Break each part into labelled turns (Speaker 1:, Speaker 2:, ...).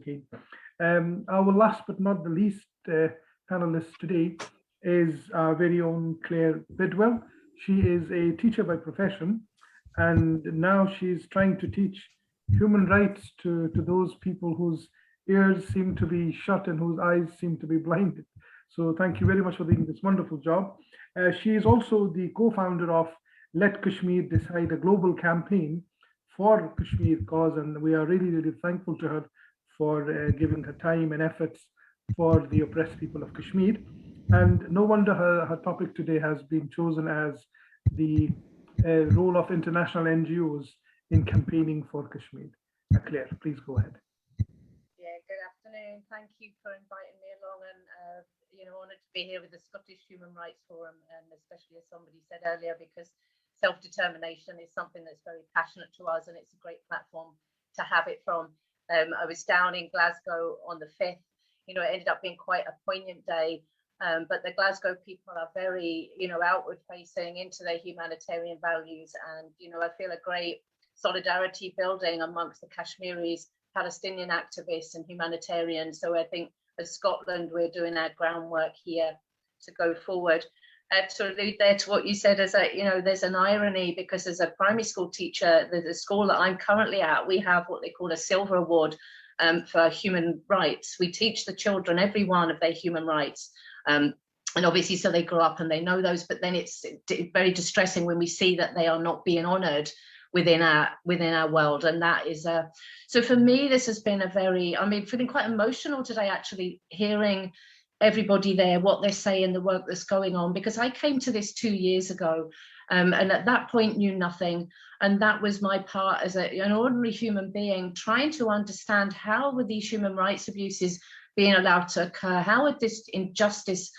Speaker 1: campaign. Our last but not the least panelist today is our very own Claire Bidwell. She is a teacher by profession, and now she's trying to teach human rights to those people whose ears seem to be shut and whose eyes seem to be blinded. So thank you very much for doing this wonderful job. She is also the co-founder of Let Kashmir Decide, a global campaign for Kashmir cause, and we are really, really thankful to her for giving her time and efforts for the oppressed people of Kashmir. And no wonder her topic today has been chosen as the role of international NGOs in campaigning for Kashmir. Claire, please go ahead.
Speaker 2: Yeah, good afternoon. Thank you for inviting me along, and honoured to be here with the Scottish Human Rights Forum, and especially as somebody said earlier, because self-determination is something that's very passionate to us, and it's a great platform to have it from. I was down in Glasgow on the 5th. It ended up being quite a poignant day, but the Glasgow people are very, outward facing into their humanitarian values, and I feel a great solidarity building amongst the Kashmiris, Palestinian activists and humanitarians. So I think as Scotland, we're doing our groundwork here to go forward. To allude there to what you said, as there's an irony, because as a primary school teacher, the school that I'm currently at, we have what they call a silver award for human rights. We teach the children every one of their human rights. And obviously, so they grow up and they know those, but then it's very distressing when we see that they are not being honoured within our world. And that is so for me, this has been feeling quite emotional today, actually, hearing everybody there, what they're saying, the work that's going on, because I came to this 2 years ago, and at that point knew nothing. And that was my part as an ordinary human being, trying to understand how were these human rights abuses being allowed to occur, how had this injustice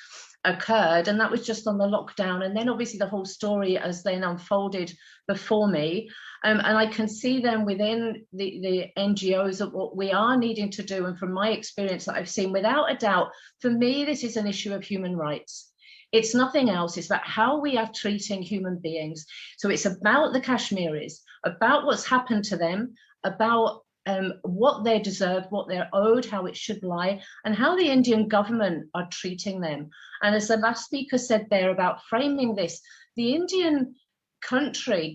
Speaker 2: occurred. And that was just on the lockdown, and then obviously the whole story as then unfolded before me, and I can see then within the NGOs of what we are needing to do. And from my experience that I've seen, without a doubt, for me this is an issue of human rights. It's nothing else. It's about how we are treating human beings. So it's about the Kashmiris, about what's happened to them, about what they deserve, what they're owed, how it should lie, and how the Indian government are treating them. And as the last speaker said there about framing this, the Indian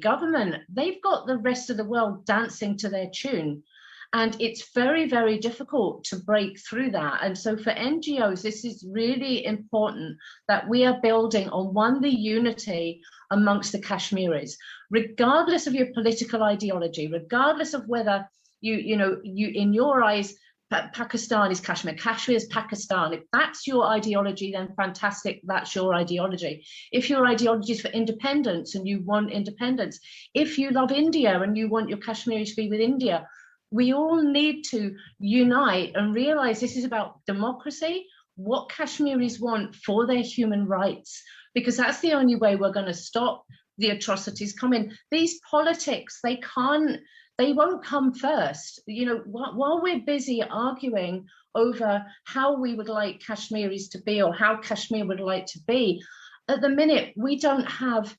Speaker 2: government, they've got the rest of the world dancing to their tune. And it's very, very difficult to break through that. And so for NGOs, this is really important that we are building on the unity amongst the Kashmiris, regardless of your political ideology, regardless of whether you in your eyes, Pakistan is Kashmir, Kashmir is Pakistan. If that's your ideology, then fantastic, that's your ideology. If your ideology is for independence and you want independence, if you love India and you want your Kashmiris to be with India, we all need to unite and realize this is about democracy, what Kashmiris want for their human rights, because that's the only way we're going to stop the atrocities coming. These politics, they won't come first. While we're busy arguing over how we would like Kashmiris to be or how Kashmir would like to be, at the minute, we don't have,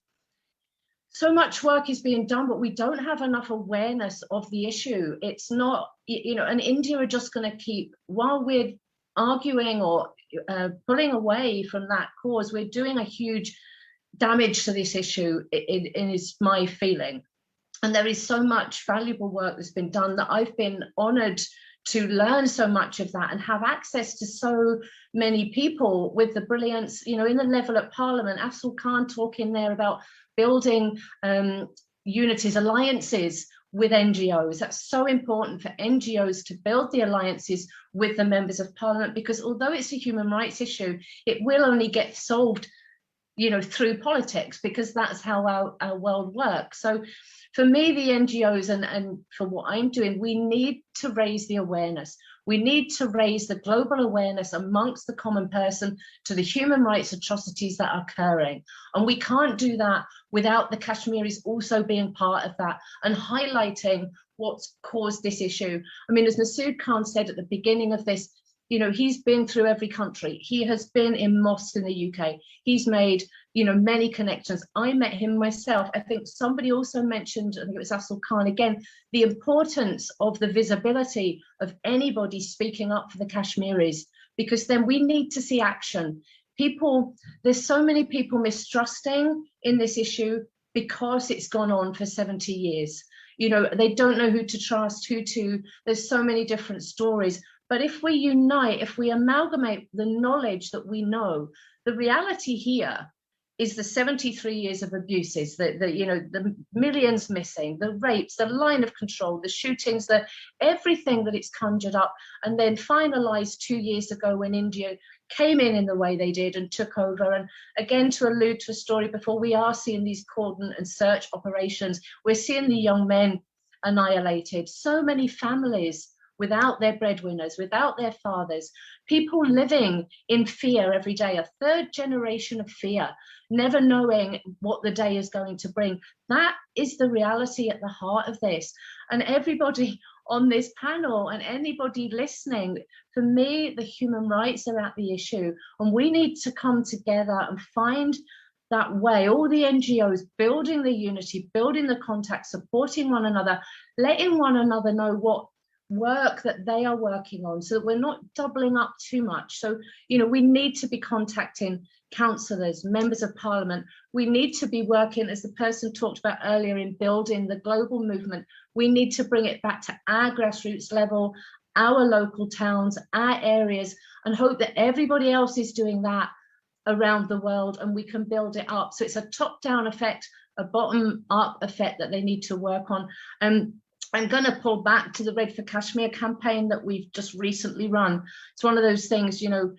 Speaker 2: so much work is being done, but we don't have enough awareness of the issue. It's not, and India are just going to keep, while we're arguing or pulling away from that cause, we're doing a huge damage to this issue, is my feeling. And there is so much valuable work that's been done that I've been honoured to learn so much of that and have access to so many people with the brilliance, in the level at Parliament, Afzal Khan talking there about building unities, alliances with NGOs. That's so important for NGOs to build the alliances with the members of Parliament, because although it's a human rights issue, it will only get solved, through politics, because that's how our world works. So for me, the NGOs and for what I'm doing, we need to raise the awareness. We need to raise the global awareness amongst the common person to the human rights atrocities that are occurring. And we can't do that without the Kashmiris also being part of that and highlighting what's caused this issue. I mean, as Masood Khan said at the beginning of this, You know, he's been through every country. He has been in mosques in the UK. He's made, you know, many connections. I met him myself. I think somebody also mentioned, I think it was Asal Khan again, the importance of the visibility of anybody speaking up for the Kashmiris, because then we need to see action. People, there's so many people mistrusting in this issue because it's gone on for 70 years. You know, they don't know who to trust, there's so many different stories. But if we unite, if we amalgamate the knowledge that we know, the reality here is the 73 years of abuses, you know, the millions missing, the rapes, the line of control, the shootings, everything that it's conjured up, and then finalized 2 years ago when India came in the way they did and took over. And again, to allude to a story before, we are seeing these cordon and search operations. We're seeing the young men annihilated. So many families without their breadwinners, without their fathers, people living in fear every day, a third generation of fear, never knowing what the day is going to bring. That is the reality at the heart of this. And everybody on this panel and anybody listening, for me, the human rights are at the issue, and we need to come together and find that way. All the NGOs building the unity, building the contact, supporting one another, letting one another know what work that they are working on, so that we're not doubling up too much. So, you know, we need to be contacting councillors, members of parliament. We need to be working, as the person talked about earlier, in building the global movement. We need to bring it back to our grassroots level, our local towns, our areas, and hope that everybody else is doing that around the world, and we can build it up. So it's a top-down effect, a bottom-up effect that they need to work on. I'm going to pull back to the Red for Kashmir campaign that we've just recently run. It's one of those things, you know,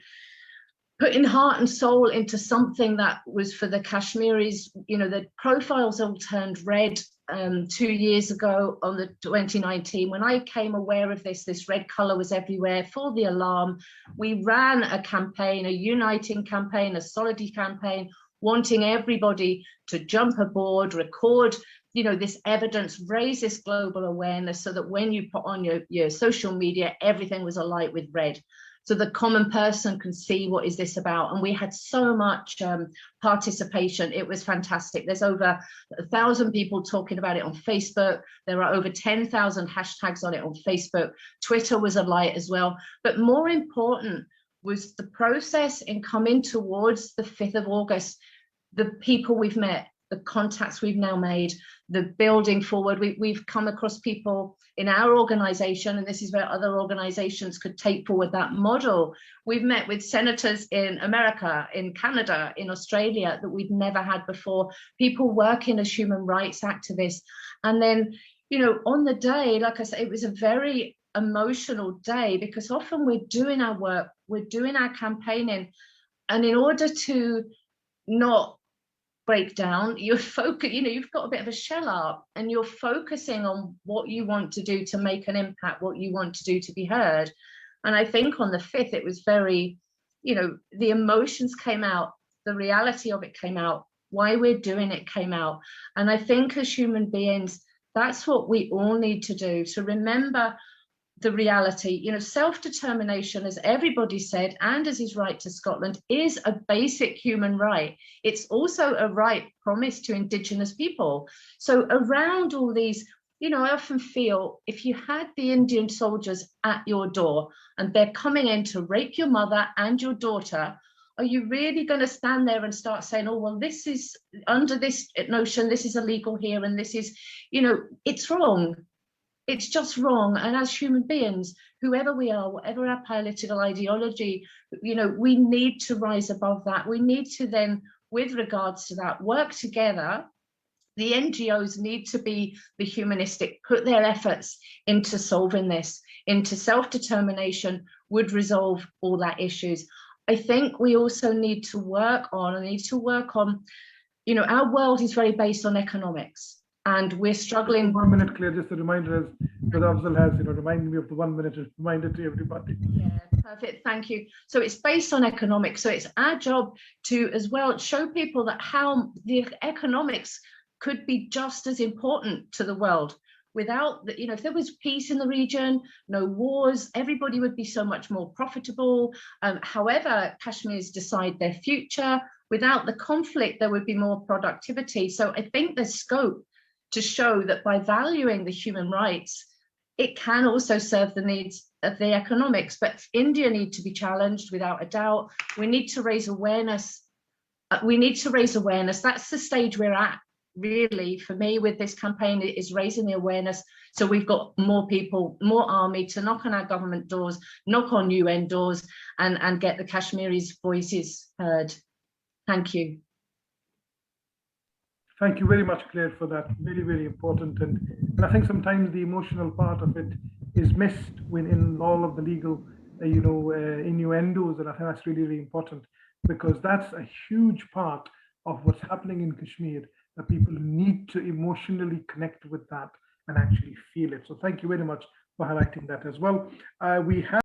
Speaker 2: putting heart and soul into something that was for the Kashmiris. You know, the profiles all turned red 2 years ago on the 2019. When I became aware of this red colour was everywhere, for the alarm. We ran a campaign, a uniting campaign, a solidarity campaign, wanting everybody to jump aboard, record, you know, this evidence, raise this global awareness, so that when you put on your social media, everything was alight with red, so the common person can see what is this about. And we had so much participation. It was fantastic. There's over 1,000 people talking about it on Facebook. There are over 10,000 hashtags on it on Facebook. Twitter was alight as well. But more important was the process in coming towards the 5th of August, the people we've met, the contacts we've now made, the building forward. We've come across people in our organization, and this is where other organizations could take forward that model. We've met with senators in America, in Canada, in Australia that we've never had before, people working as human rights activists. And then, you know, on the day, like I said, it was a very emotional day, because often we're doing our work, we're doing our campaigning, and in order to not break down, you're focused, you know, you've got a bit of a shell up, and you're focusing on what you want to do to make an impact, what you want to do to be heard. And I think on the 5th, it was very, you know, the emotions came out, the reality of it came out, why we're doing it came out. And I think as human beings, that's what we all need to do, to remember the reality. You know, self-determination, as everybody said, and as his right to Scotland, is a basic human right. It's also a right promised to Indigenous people. So around all these, you know, I often feel, if you had the Indian soldiers at your door and they're coming in to rape your mother and your daughter, are you really going to stand there and start saying, oh, well, this is under this notion, this is illegal here, and this is, you know, it's wrong. It's just wrong. And as human beings, whoever we are, whatever our political ideology, you know, we need to rise above that. We need to then, with regards to that, work together. The NGOs need to be the humanistic, put their efforts into solving this, into self-determination, would resolve all that issues. I think we also need to work on, you know, our world is very based on economics. And we're struggling.
Speaker 1: 1 minute, Claire, just a reminder, as Brother Afzal has, you know, reminding me of the 1 minute reminder to everybody.
Speaker 2: Yeah, perfect, thank you. So it's based on economics. So it's our job to, as well, show people that how the economics could be just as important to the world. without the, if there was peace in the region, no wars, everybody would be so much more profitable. However, Kashmirs decide their future. Without the conflict, there would be more productivity. So I think there's scope to show that by valuing the human rights, it can also serve the needs of the economics. But India needs to be challenged without a doubt. We need to raise awareness. That's the stage we're at, really, for me, with this campaign, is raising the awareness. So we've got more people, more army to knock on our government doors, knock on UN doors, and get the Kashmiris' voices heard. Thank you.
Speaker 1: Thank you very much, Claire, for that. Very, very important. And I think sometimes the emotional part of it is missed in all of the legal, innuendos. And I think that's really, really important, because that's a huge part of what's happening in Kashmir, that people need to emotionally connect with that and actually feel it. So thank you very much for highlighting that as well. We have